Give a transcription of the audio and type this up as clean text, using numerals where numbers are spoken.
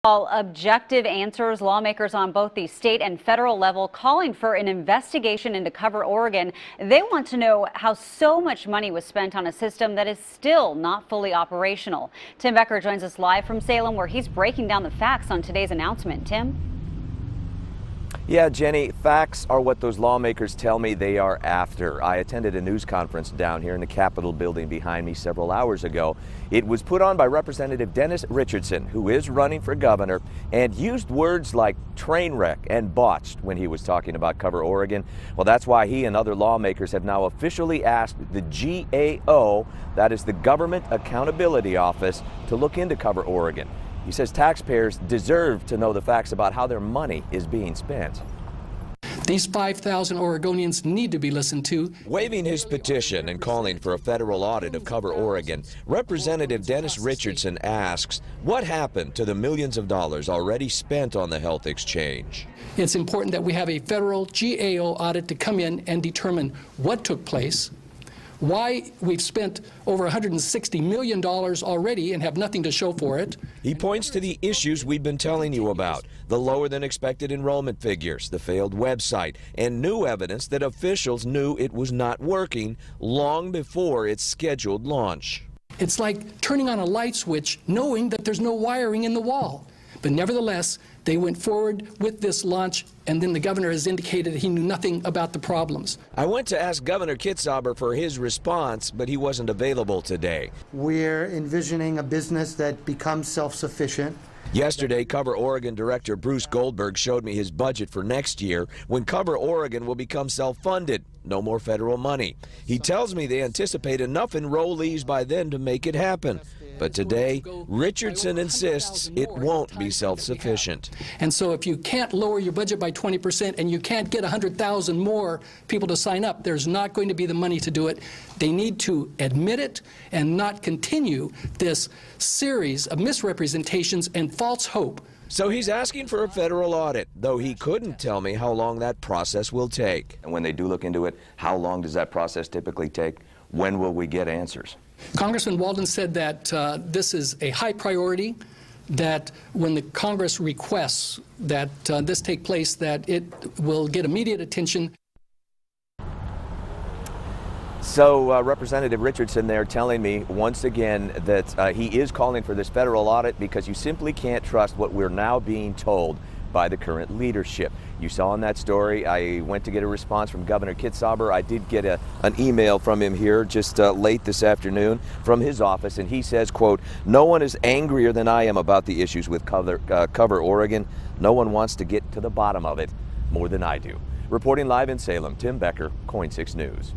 All objective answers, lawmakers on both the state and federal level calling for an investigation into Cover Oregon. They want to know how so much money was spent on a system that is still not fully operational. Tim Becker joins us live from Salem, where he's breaking down the facts on today's announcement. Tim? Yeah, Jenny, facts are what those lawmakers tell me they are after. I attended a news conference down here in the Capitol building behind me several hours ago. It was put on by Representative Dennis Richardson, who is running for governor, and used words like train wreck and botched when he was talking about Cover Oregon. Well, that's why he and other lawmakers have now officially asked the GAO, that is the Government Accountability Office, to look into Cover Oregon. He says taxpayers deserve to know the facts about how their money is being spent. These 5,000 Oregonians need to be listened to. Waiving his petition and calling for a federal audit of Cover Oregon, Representative Dennis Richardson asks, what happened to the millions of dollars already spent on the health exchange? It's important that we have a federal GAO audit to come in and determine what took place, why we've spent over $160 million already and have nothing to show for it. He points to the issues we've been telling you about, the lower than expected enrollment figures, the failed website, and new evidence that officials knew it was not working long before its scheduled launch. It's like turning on a light switch knowing that there's no wiring in the wall. But nevertheless, they went forward with this launch, and then the governor has indicated he knew nothing about the problems. I went to ask Governor Kitzhaber for his response, but he wasn't available today. We're envisioning a business that becomes self-sufficient. Yesterday, Cover Oregon Director Bruce Goldberg showed me his budget for next year, when Cover Oregon will become self-funded. No more federal money. He tells me they anticipate enough enrollees by then to make it happen. But today, Richardson insists it won't be self-sufficient. And so if you can't lower your budget by 20% and you can't get 100,000 more people to sign up, there's not going to be the money to do it. They need to admit it and not continue this series of misrepresentations and false hope. So he's asking for a federal audit, though he couldn't tell me how long that process will take. And when they do look into it, how long does that process typically take? When will we get answers? Congressman Walden said that this is a high priority, that when the Congress requests that this take place, that it will get immediate attention. So Representative Richardson there telling me once again that he is calling for this federal audit because you simply can't trust what we're now being told by the current leadership. You saw in that story, I went to get a response from Governor Kitzhaber. I did get an email from him here just late this afternoon from his office, and he says, quote, no one is angrier than I am about the issues with Cover Oregon. No one wants to get to the bottom of it more than I do. Reporting live in Salem, Tim Becker, KOIN 6 News.